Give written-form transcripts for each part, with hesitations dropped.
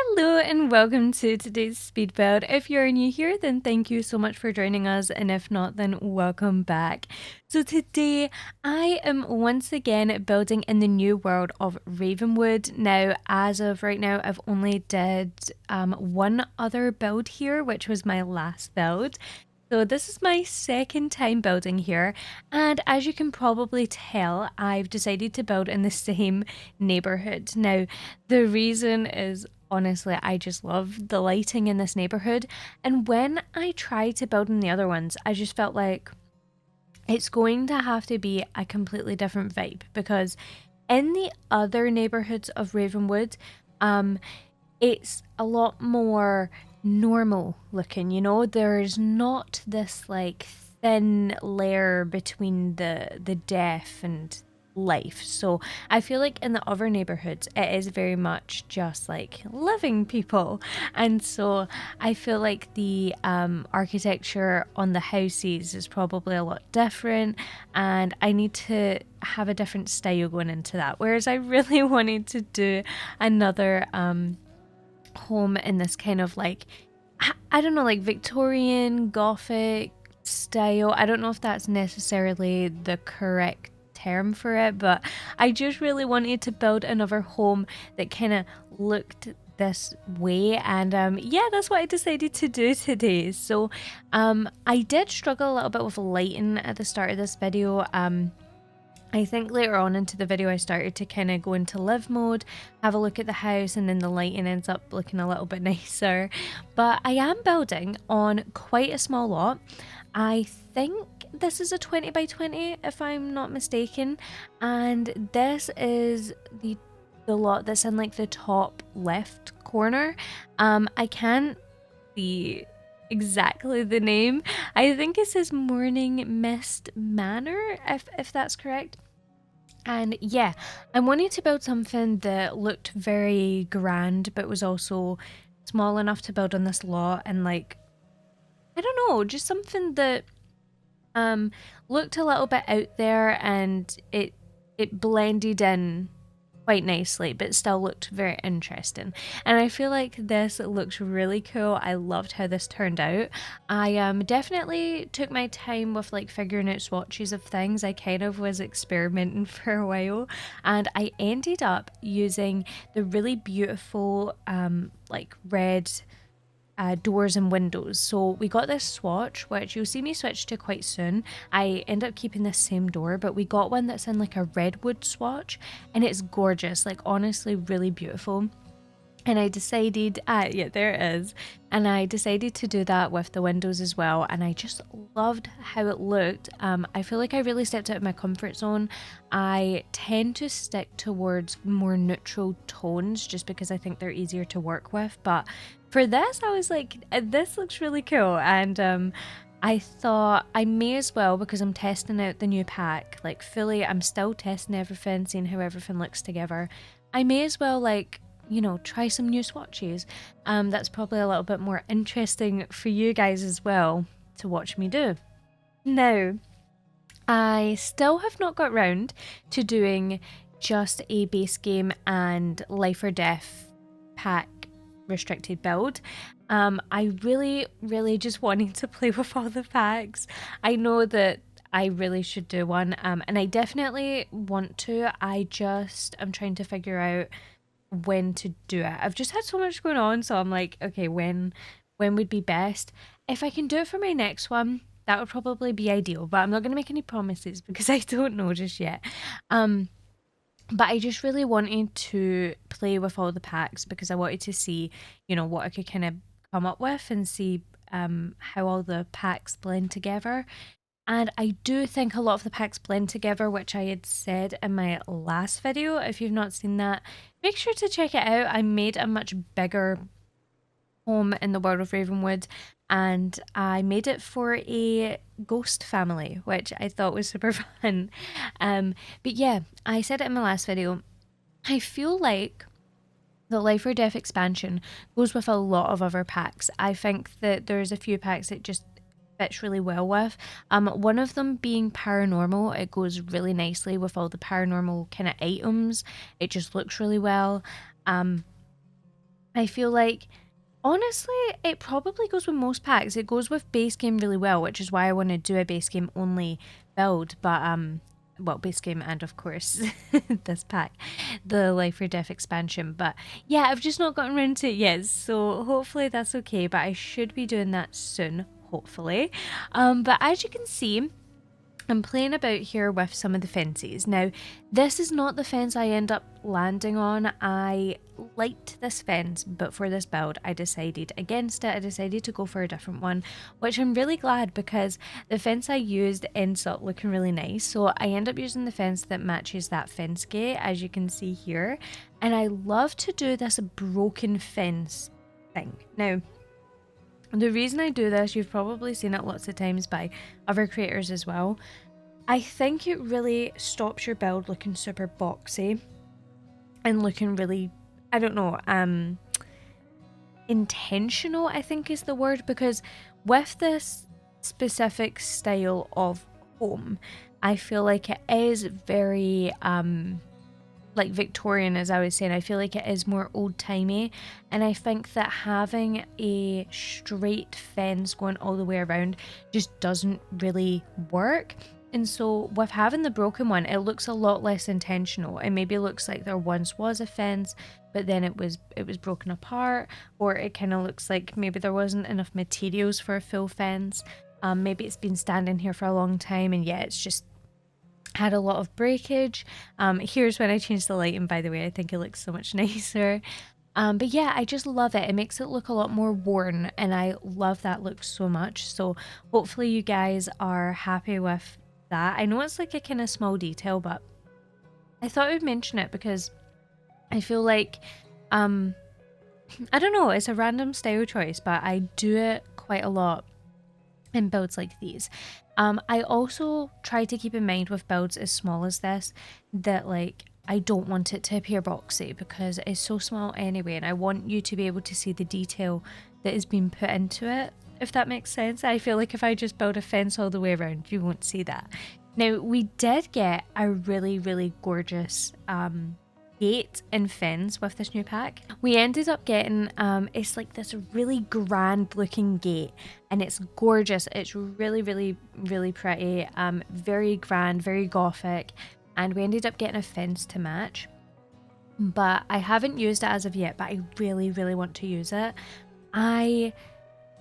Hello and welcome to today's speed build. If you're new here, then thank you so much for joining us, and if not, then welcome back. So today I am once again building in the new world of Ravenwood. Now, as of right now, I've only did one other build here, which was my last build. So this is my second time building here, and as you can probably tell, I've decided to build in the same neighborhood. Now, the reason is honestly, I just love the lighting in this neighborhood, and when I tried to build in the other ones, I just felt like it's going to have to be a completely different vibe, because in the other neighborhoods of Ravenwood, it's a lot more normal looking, you know? There's not this like thin layer between the death and life. So I feel like in the other neighborhoods it is very much just like living people. And so I feel like the architecture on the houses is probably a lot different, and I need to have a different style going into that. Whereas I really wanted to do another home in this kind of like, I don't know, like Victorian Gothic style. I don't know if that's necessarily the correct term for it, but I just really wanted to build another home that kind of looked this way, and yeah, that's what I decided to do today. So I did struggle a little bit with lighting at the start of this video. I think later on into the video I started to kind of go into live mode, have a look at the house, and then the lighting ends up looking a little bit nicer. But I am building on quite a small lot. I think this is a 20 by 20 if I'm not mistaken, and this is the lot that's in like the top left corner. I can't see exactly the name. I think it says Morning Mist Manor, if that's correct. And yeah, I wanted to build something that looked very grand, but was also small enough to build on this lot, and like, I don't know, just something that looked a little bit out there, and it blended in quite nicely, but still looked very interesting. And I feel like this looks really cool. I loved how this turned out. I definitely took my time with like figuring out swatches of things. I kind of was experimenting for a while, and I ended up using the really beautiful like red doors and windows. So we got this swatch, which you'll see me switch to quite soon. I end up keeping this same door, but we got one that's in like a redwood swatch, and it's gorgeous, like honestly really beautiful. And I decided, yeah, there it is. And I decided to do that with the windows as well. And I just loved how it looked. I feel like I really stepped out of my comfort zone. I tend to stick towards more neutral tones just because I think they're easier to work with. But for this, I was like, this looks really cool. And I thought I may as well, because I'm testing out the new pack, like fully, I'm still testing everything, seeing how everything looks together. I may as well like, you know, try some new swatches. That's probably a little bit more interesting for you guys as well to watch me do. Now, I still have not got round to doing just a base game and life or death pack restricted build. I really just wanted to play with all the packs. I know that I really should do one, and I definitely want to. I'm trying to figure out when to do it. I've just had so much going on, so I'm like, okay, when would be best? If I can do it for my next one, that would probably be ideal, but I'm not going to make any promises because I don't know just yet. But I just really wanted to play with all the packs because I wanted to see, you know, what I could kind of come up with and see how all the packs blend together. And I do think a lot of the packs blend together, which I had said in my last video. If you've not seen that, make sure to check it out. I made a much bigger home in the world of Ravenwood, and I made it for a ghost family, which I thought was super fun. But yeah, I said it in my last video. I feel like the Life or Death expansion goes with a lot of other packs. I think that there's a few packs that just fits really well with. One of them being paranormal. It goes really nicely with all the paranormal kind of items. It just looks really well. I feel like, honestly, it probably goes with most packs. It goes with base game really well, which is why I want to do a base game only build. But well, base game and of course this pack, the Life or Death expansion. But yeah, I've just not gotten around to it yet, so hopefully that's okay. But I should be doing that soon, hopefully. But as you can see, I'm playing about here with some of the fences. Now, this is not the fence I end up landing on. I liked this fence, but for this build, I decided against it. I decided to go for a different one, which I'm really glad because the fence I used ends up looking really nice. So I end up using the fence that matches that fence gate, as you can see here. And I love to do this broken fence thing. Now, the reason I do this, you've probably seen it lots of times by other creators as well. I think it really stops your build looking super boxy and looking really, I don't know, intentional, I think is the word, because with this specific style of home, I feel like it is very like Victorian, as I was saying. I feel like it is more old-timey, and I think that having a straight fence going all the way around just doesn't really work. And so with having the broken one, it looks a lot less intentional. It maybe looks like there once was a fence, but then it was broken apart, or it kind of looks like maybe there wasn't enough materials for a full fence. Maybe it's been standing here for a long time, and yeah, it's just had a lot of breakage. Here's when I changed the lighting, by the way. I think it looks so much nicer. But yeah, I just love it. It makes it look a lot more worn, and I love that look so much. So hopefully you guys are happy with that. I know it's like a kind of small detail, but I thought I would mention it because I feel like, I don't know, it's a random style choice, but I do it quite a lot in builds like these. I also try to keep in mind with builds as small as this that like I don't want it to appear boxy because it's so small anyway, and I want you to be able to see the detail that is being put into it, if that makes sense. I feel like if I just build a fence all the way around, you won't see that. Now, we did get a really, really gorgeous gate and fence with this new pack. We ended up getting it's like this really grand looking gate, and it's gorgeous. It's really, really, really pretty, very grand, very gothic, and we ended up getting a fence to match, but I haven't used it as of yet, but I really, really want to use it. I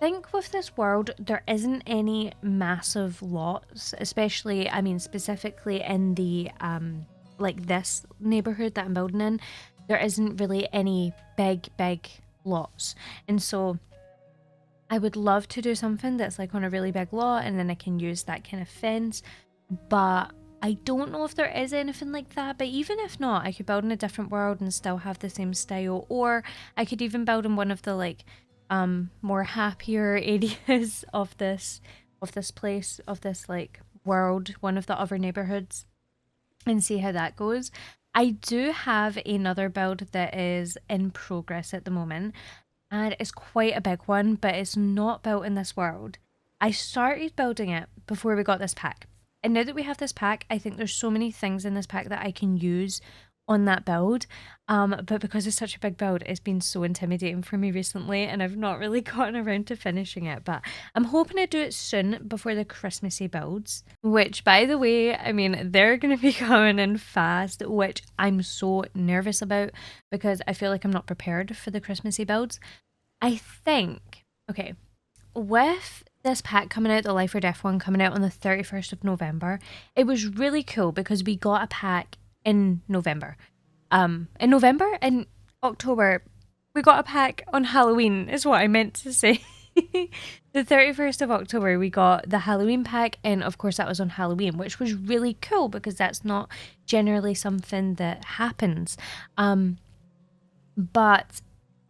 think with this world there isn't any massive lots, especially, I mean, specifically in the like this neighborhood that I'm building in, there isn't really any big lots. And so I would love to do something that's like on a really big lot, and then I can use that kind of fence, but I don't know if there is anything like that. But even if not, I could build in a different world and still have the same style, or I could even build in one of the like more happier areas of this place, of this like world, one of the other neighborhoods, and see how that goes. I do have another build that is in progress at the moment, and it's quite a big one, but it's not built in this world. I started building it before we got this pack, and now that we have this pack, I think there's so many things in this pack that I can use on that build, but because it's such a big build, it's been so intimidating for me recently, and I've not really gotten around to finishing it. But I'm hoping to do it soon before the Christmassy builds, which, by the way, I mean, they're going to be coming in fast, which I'm so nervous about because I feel like I'm not prepared for the Christmassy builds. I think, okay, with this pack coming out, the Life or Death one coming out on the 31st of November, it was really cool because we got a pack in November. In October, we got a pack on Halloween, is what I meant to say. The 31st of October, we got the Halloween pack, and of course that was on Halloween, which was really cool because that's not generally something that happens. But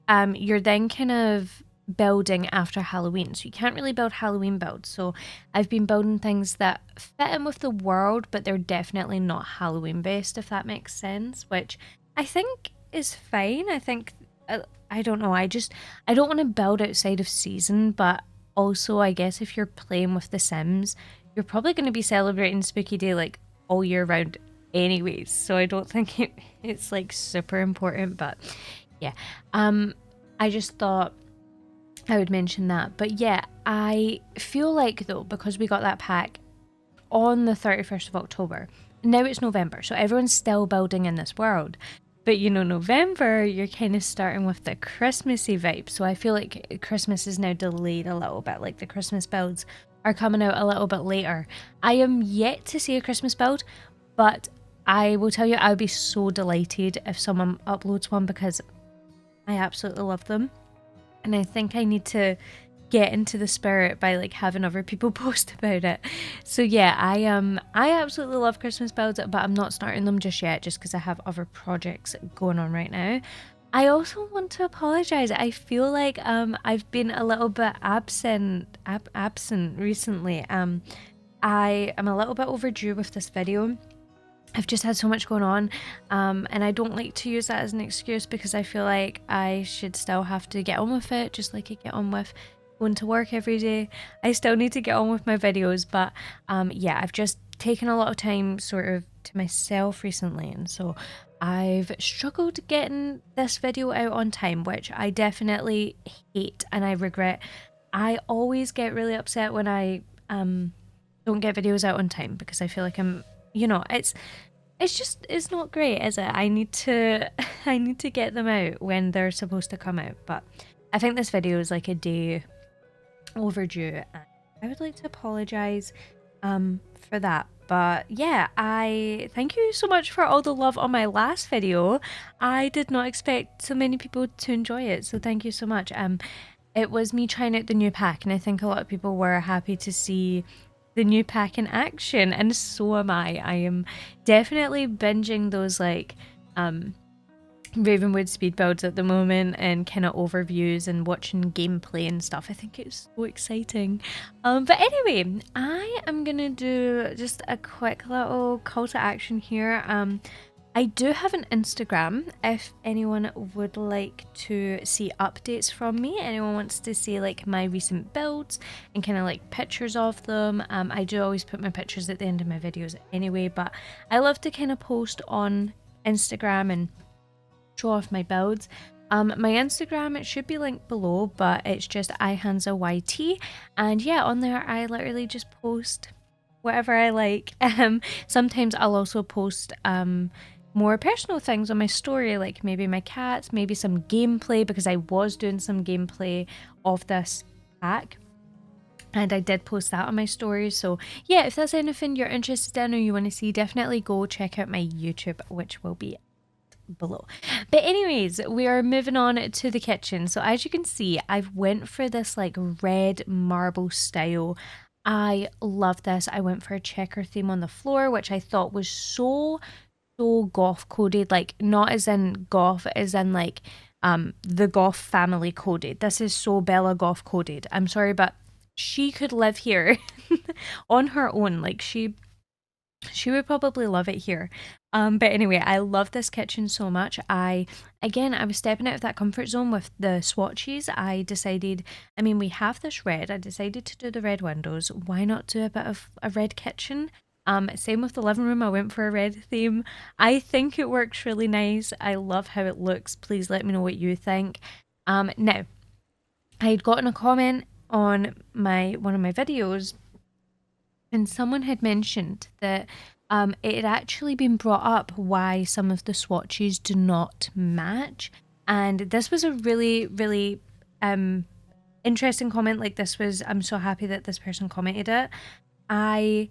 you're then kind of building after Halloween, so you can't really build Halloween builds. So I've been building things that fit in with the world, but they're definitely not Halloween based, if that makes sense, which I think is fine. I think I don't know, I don't want to build outside of season, but also I guess if you're playing with The Sims, you're probably going to be celebrating Spooky Day like all year round anyways, so I don't think it's like super important. But yeah, I just thought I would mention that. But yeah, I feel like though, because we got that pack on the 31st of October, now it's November, so everyone's still building in this world. But you know, November, you're kind of starting with the Christmassy vibe. So I feel like Christmas is now delayed a little bit. Like the Christmas builds are coming out a little bit later. I am yet to see a Christmas build, but I will tell you, I would be so delighted if someone uploads one because I absolutely love them. And I think I need to get into the spirit by like having other people post about it. So yeah, I absolutely love Christmas builds, but I'm not starting them just yet just because I have other projects going on right now. I also want to apologize. I feel like I've been a little bit absent recently. I am a little bit overdue with this video. I've just had so much going on, and I don't like to use that as an excuse because I feel like I should still have to get on with it, just like I get on with going to work every day. I still need to get on with my videos, but yeah, I've just taken a lot of time sort of to myself recently, and so I've struggled getting this video out on time, which I definitely hate and I regret. I always get really upset when I don't get videos out on time because I feel like I'm, you know, it's not great, is it? I need to I need to get them out when they're supposed to come out, but I think this video is like a day overdue and I would like to apologize for that. But yeah, I thank you so much for all the love on my last video. I did not expect so many people to enjoy it, so thank you so much. It was me trying out the new pack and I think a lot of people were happy to see the new pack in action, and so am I. I am definitely binging those like Ravenwood speed builds at the moment and kind of overviews and watching gameplay and stuff. I think it's so exciting. But anyway, I am gonna do just a quick little call to action here. I do have an Instagram if anyone would like to see updates from me. Anyone wants to see like my recent builds and kind of like pictures of them. I do always put my pictures at the end of my videos anyway, but I love to kind of post on Instagram and show off my builds. My Instagram, it should be linked below, but it's just iHanza and yeah, on there I literally just post whatever I like. Sometimes I'll also post more personal things on my story, like maybe my cats, maybe some gameplay, because I was doing some gameplay of this pack and I did post that on my story. So yeah, if there's anything you're interested in or you want to see, definitely go check out my YouTube, which will be below. But anyways, we are moving on to the kitchen. So as you can see, I've went for this like red marble style. I love this. I went for a checker theme on the floor, which I thought was so goth coded, like not as in goth, as in like the goth family coded. This is so Bella goth coded. I'm sorry, but she could live here on her own. Like she would probably love it here. But anyway, I love this kitchen so much. I was stepping out of that comfort zone with the swatches. I decided, I mean, we have this red. I decided to do the red windows. Why not do a bit of a red kitchen? Same with the living room. I went for a red theme. I think it works really nice. I love how it looks. Please let me know what you think. Now, I had gotten a comment on one of my videos and someone had mentioned that it had actually been brought up why some of the swatches do not match. And this was a really, really interesting comment. Like this was, I'm so happy that this person commented it. I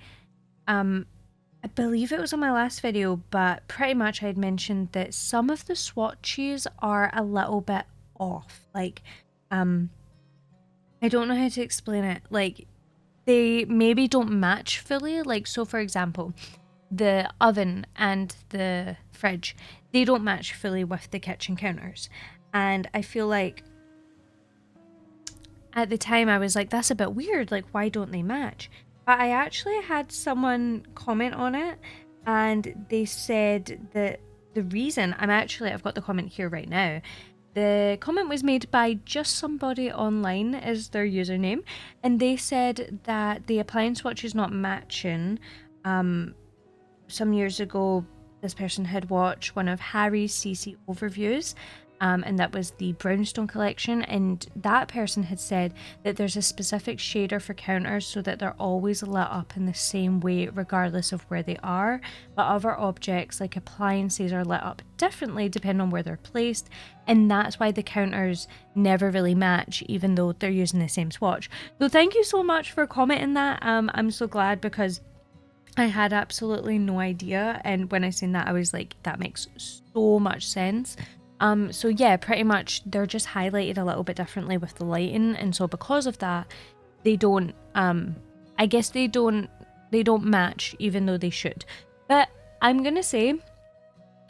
believe it was on my last video, but pretty much I had mentioned that some of the swatches are a little bit off. Like, I don't know how to explain it. Like, they maybe don't match fully. Like, so for example, the oven and the fridge, they don't match fully with the kitchen counters. And I feel like at the time I was like, that's a bit weird. Like, why don't they match? But I actually had someone comment on it and they said that the reason, I've got the comment here right now. The comment was made by just somebody online as their username, and they said that the appliance swatch is not matching. Some years ago, this person had watched one of Harry's CC overviews, and that was the Brownstone collection, and that person had said that there's a specific shader for counters so that they're always lit up in the same way regardless of where they are, but other objects like appliances are lit up differently depending on where they're placed, and that's why the counters never really match even though they're using the same swatch. So thank you so much for commenting that. I'm so glad, because I had absolutely no idea, and when I seen that I was like, that makes so much sense. So yeah, pretty much they're just highlighted a little bit differently with the lighting, and so because of that, they don't, I guess they don't match even though they should. But I'm gonna say,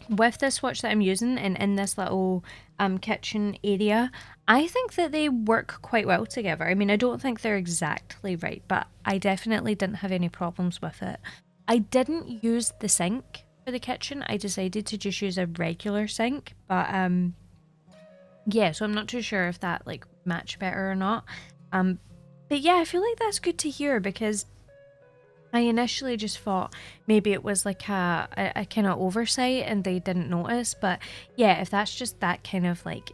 with this swatch that I'm using and in this little kitchen area, I think that they work quite well together. I mean, I don't think they're exactly right, but I definitely didn't have any problems with it. I didn't use the sink for the kitchen. I decided to just use a regular sink, but yeah, so I'm not too sure if that like matched better or not. But yeah, I feel like that's good to hear, because I initially just thought maybe it was like a kind of oversight and they didn't notice, but yeah, if that's just that kind of like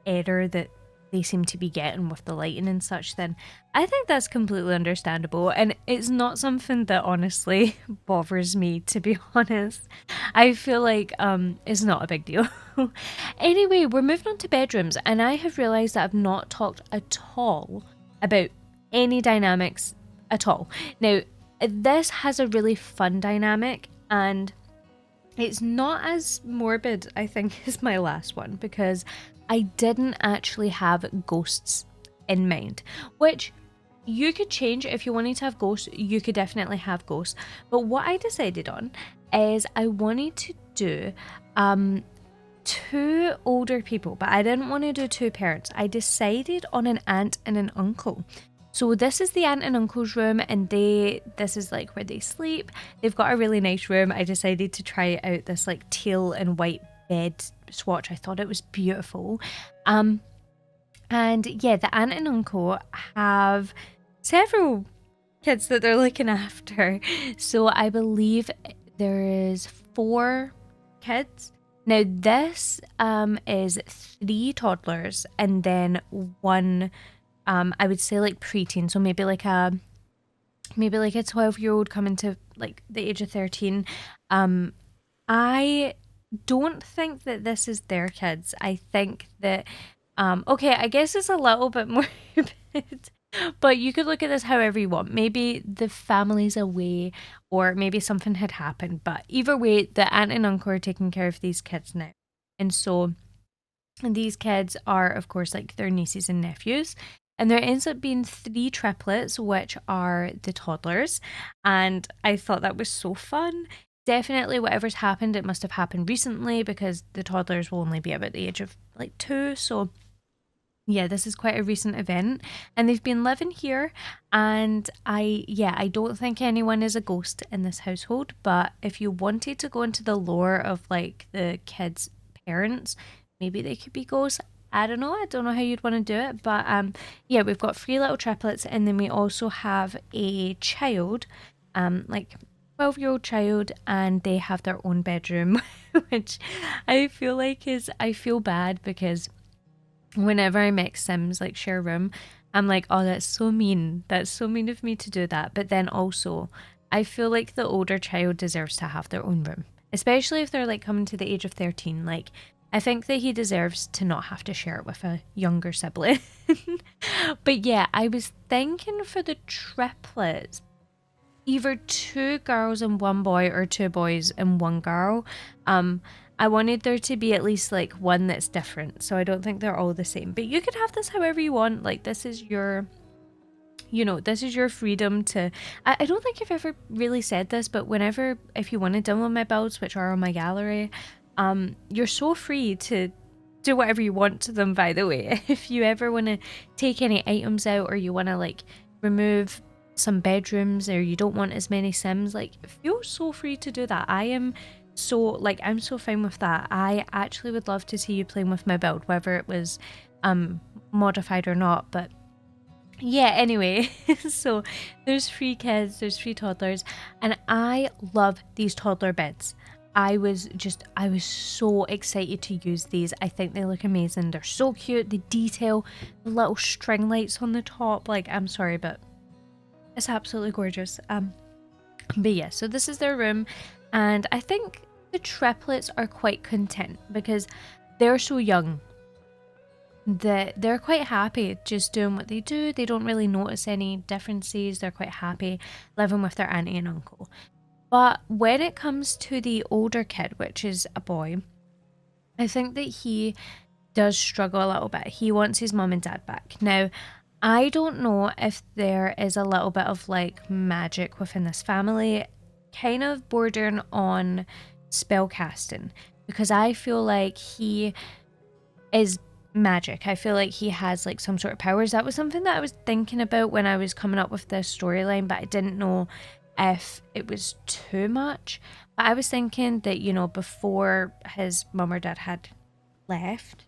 error that they seem to be getting with the lighting and such, then I think that's completely understandable, and it's not something that honestly bothers me, to be honest. I feel like it's not a big deal. Anyway, we're moving on to bedrooms, and I have realized that I've not talked at all about any dynamics at all. Now, this has a really fun dynamic, and it's not as morbid, I think, as my last one, because I didn't actually have ghosts in mind, which you could change. If you wanted to have ghosts, you could definitely have ghosts. But what I decided on is I wanted to do two older people, but I didn't want to do two parents. I decided on an aunt and an uncle. So this is the aunt and uncle's room, and this is like where they sleep. They've got a really nice room. I decided to try out this like teal and white bed swatch. I thought it was beautiful. And yeah, the aunt and uncle have several kids that they're looking after. So I believe there is 4 kids. Now this is 3 toddlers and then 1, I would say like preteen, so maybe like a 12-year-old coming to like the age of 13. I don't think that this is their kids. I think that okay, I guess it's a little bit more but you could look at this however you want. Maybe the family's away, or maybe something had happened, but either way, the aunt and uncle are taking care of these kids now. And so these kids are, of course, like their nieces and nephews. And there ends up being 3 triplets, which are the toddlers. And I thought that was so fun. Definitely whatever's happened, it must have happened recently, because the toddlers will only be about the age of like 2. So yeah, this is quite a recent event. And they've been living here. And I don't think anyone is a ghost in this household. But if you wanted to go into the lore of like the kids' parents, maybe they could be ghosts. I don't know how you'd want to do it, but yeah, we've got 3 little triplets, and then we also have a child, like 12-year-old child, and they have their own bedroom, which I feel bad, because whenever I make Sims like share a room, I'm like, oh, that's so mean of me to do that. But then also I feel like the older child deserves to have their own room, especially if they're like coming to the age of 13. Like, I think that he deserves to not have to share it with a younger sibling. But yeah, I was thinking for the triplets, either 2 girls and 1 boy, or 2 boys and 1 girl. I wanted there to be at least like one that's different, so I don't think they're all the same. But you could have this however you want. Like, this is your, this is your freedom to, I don't think I've ever really said this, but if you want to download my builds, which are on my gallery, you're so free to do whatever you want to them, by the way. If you ever want to take any items out, or you want to like remove some bedrooms, or you don't want as many Sims, like, feel so free to do that. I'm so fine with that. I actually would love to see you playing with my build, whether it was modified or not. But yeah, anyway, so there's 3 kids, there's 3 toddlers, and I love these toddler beds. I was so excited to use these. I think they look amazing. They're so cute. The detail, the little string lights on the top, like, I'm sorry, but it's absolutely gorgeous. But yeah, so this is their room, and I think the triplets are quite content because they're so young that they're quite happy just doing what they do. They don't really notice any differences. They're quite happy living with their auntie and uncle. But when it comes to the older kid, which is a boy, I think that he does struggle a little bit. He wants his mum and dad back. Now, I don't know if there is a little bit of like magic within this family, kind of bordering on spell casting, because I feel like he is magic. I feel like he has like some sort of powers. That was something that I was thinking about when I was coming up with this storyline, but I didn't know if it was too much. But I was thinking that, you know, before his mum or dad had left,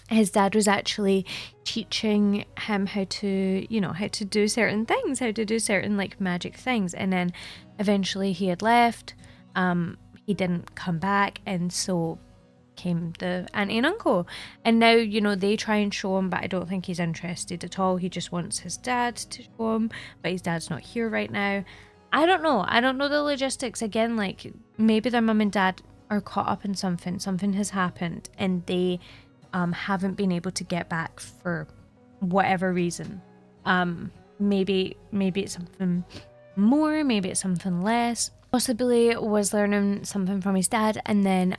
his dad was actually teaching him how to, you know, how to do certain things, how to do certain like magic things. And then eventually he had left. He didn't come back, and so came the auntie and uncle. And now, you know, they try and show him, but I don't think he's interested at all. He just wants his dad to show him, but his dad's not here right now. I don't know. I don't know the logistics. Again, like, maybe their mum and dad are caught up in something. Something has happened, and they haven't been able to get back for whatever reason. Maybe it's something more, maybe it's something less. Possibly was learning something from his dad, and then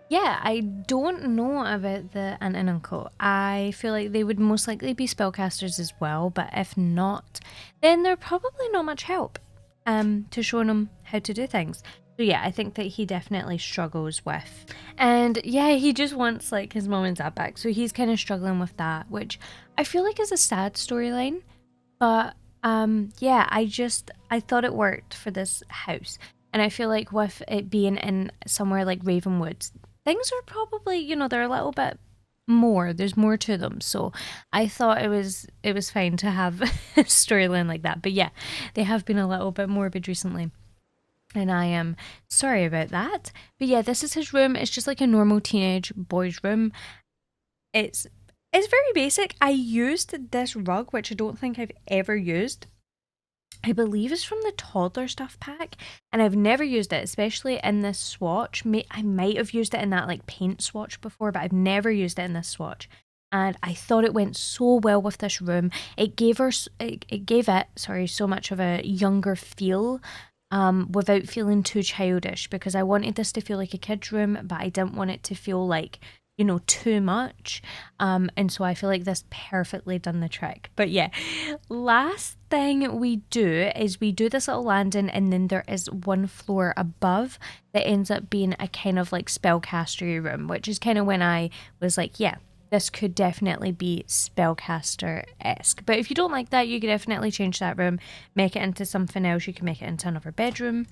yeah, I don't know about the aunt and uncle. I feel like they would most likely be spellcasters as well, but if not, then they're probably not much help to showing him how to do things. So yeah, I think that he definitely struggles with. And yeah, he just wants like his mom and dad back. So he's kind of struggling with that, which I feel like is a sad storyline. But yeah, I thought it worked for this house. And I feel like with it being in somewhere like Ravenwood, things are probably, you know, they're a little bit more. There's more to them. So I thought it was fine to have a storyline like that. But yeah, they have been a little bit morbid recently, and I am sorry about that. But yeah, this is his room. It's just like a normal teenage boy's room. It's very basic. I used this rug, which I don't think I've ever used. I believe it's from the toddler stuff pack, and I've never used it, especially in this swatch. I might have used it in that like paint swatch before, but I've never used it in this swatch. And I thought it went so well with this room. It gave it, sorry, so much of a younger feel, without feeling too childish, because I wanted this to feel like a kid's room, but I didn't want it to feel like, you know, too much. And so I feel like this perfectly done the trick. But yeah, last thing we do is we do this little landing, and then there is one floor above that ends up being a kind of like spellcastery room, which is kind of when I was like, yeah, this could definitely be spellcaster-esque. But if you don't like that, you could definitely change that room, make it into something else. You can make it into another bedroom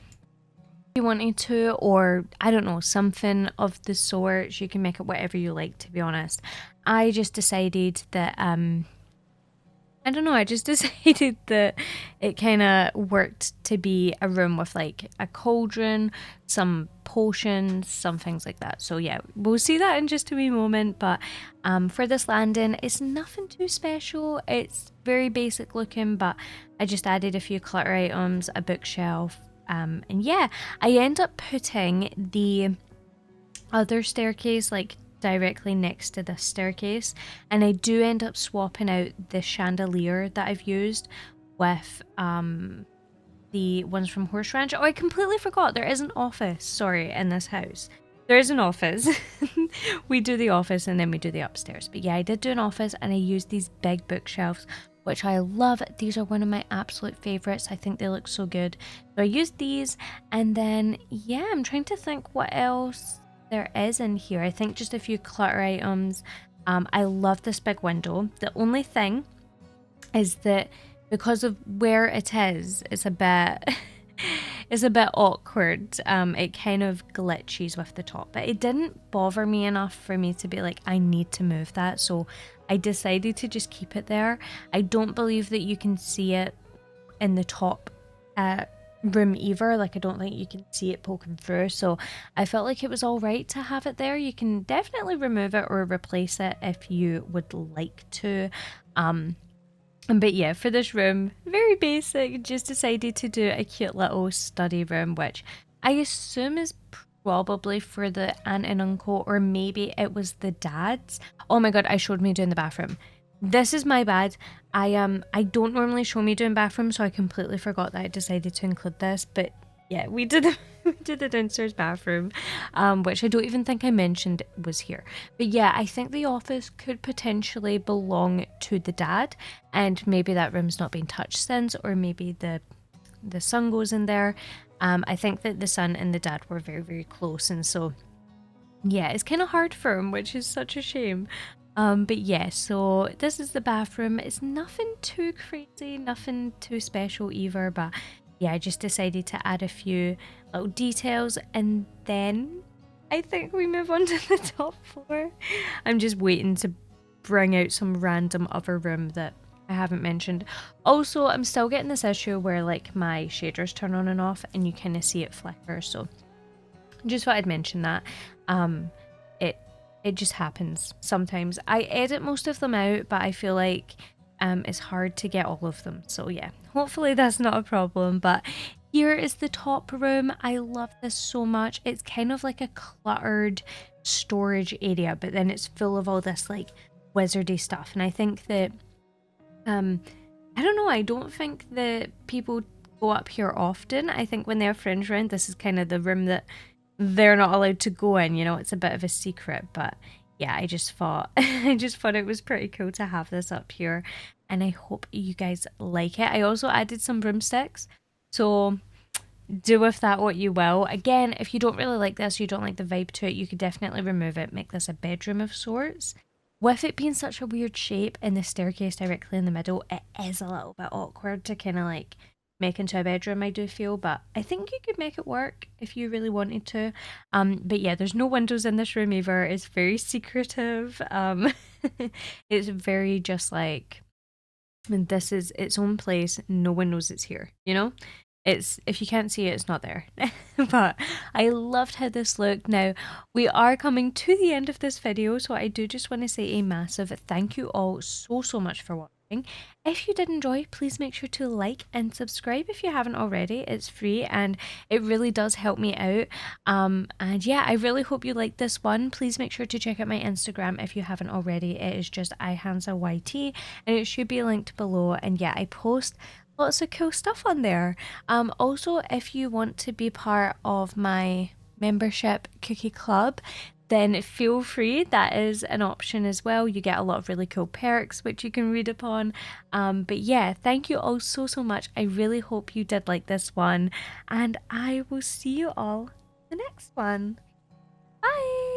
you wanted to, or I don't know, something of the sort. You can make it whatever you like, to be honest. I just decided that I don't know, I just decided that it kind of worked to be a room with like a cauldron, some potions, some things like that. So yeah, we'll see that in just a wee moment. But for this landing, it's nothing too special. It's very basic looking, but I just added a few clutter items, a bookshelf, and yeah, I end up putting the other staircase like directly next to this staircase, and I do end up swapping out the chandelier that I've used with the ones from Horse Ranch. Oh, I completely forgot there is an office, sorry, in this house. There is an office. We do the office and then we do the upstairs. But yeah, I did do an office, and I used these big bookshelves, which I love. These are one of my absolute favorites. I think they look so good. So I used these, and then yeah, I'm trying to think what else there is in here. I think just a few clutter items. I love this big window. The only thing is that because of where it is, it's a bit it's a bit awkward. It kind of glitches with the top, but it didn't bother me enough for me to be like, I need to move that. So I decided to just keep it there. I don't believe that you can see it in the top room either. Like, I don't think you can see it poking through, so I felt like it was all right to have it there. You can definitely remove it or replace it if you would like to. But yeah, for this room, very basic, just decided to do a cute little study room, which I assume is probably for the aunt and uncle, or maybe it was the dad's. Oh my god, I showed me doing the bathroom. This is my bad. I don't normally show me doing bathroom, so I completely forgot that I decided to include this. But yeah, we did we did the downstairs bathroom, which I don't even think I mentioned was here. But yeah, I think the office could potentially belong to the dad, and maybe that room's not been touched since, or maybe the son goes in there. I think that the son and the dad were very, very close, and so yeah, it's kind of hard for him, which is such a shame. But yeah, so this is the bathroom. It's nothing too crazy, nothing too special either, but yeah, I just decided to add a few little details, and then I think we move on to the top floor. I'm just waiting to bring out some random other room that I haven't mentioned. Also, I'm still getting this issue where like my shaders turn on and off and you kind of see it flicker, so just thought I'd mention that. Um, it it just happens sometimes. I edit most of them out, but I feel like it's hard to get all of them. So yeah, hopefully that's not a problem. But here is the top room. I love this so much. It's kind of like a cluttered storage area, but then it's full of all this like wizardy stuff. And I think that I don't know, I don't think that people go up here often. I think when they're friends around, this is kind of the room that they're not allowed to go in, you know, it's a bit of a secret. But yeah, I just thought it was pretty cool to have this up here, and I hope you guys like it. I also added some broomsticks, so do with that what you will. Again, if you don't really like this, you don't like the vibe to it, you could definitely remove it, make this a bedroom of sorts. With it being such a weird shape and the staircase directly in the middle, it is a little bit awkward to kind of like make into a bedroom, I do feel, but I think you could make it work if you really wanted to. But yeah, there's no windows in this room either. It's very secretive. It's very just like, and this is its own place. No one knows it's here, you know? It's, if you can't see it, it's not there. But I loved how this looked. Now, we are coming to the end of this video, so I do just want to say a massive thank you all so much for watching. If you did enjoy, please make sure to like and subscribe if you haven't already. It's free and it really does help me out. And yeah, I really hope you liked this one. Please make sure to check out my Instagram if you haven't already. It is just iHanza and it should be linked below. And yeah, I post lots of cool stuff on there. Also, if you want to be part of my membership cookie club, then feel free. That is an option as well. You get a lot of really cool perks which you can read upon. But yeah, thank you all so much. I really hope you did like this one, and I will see you all in the next one. Bye.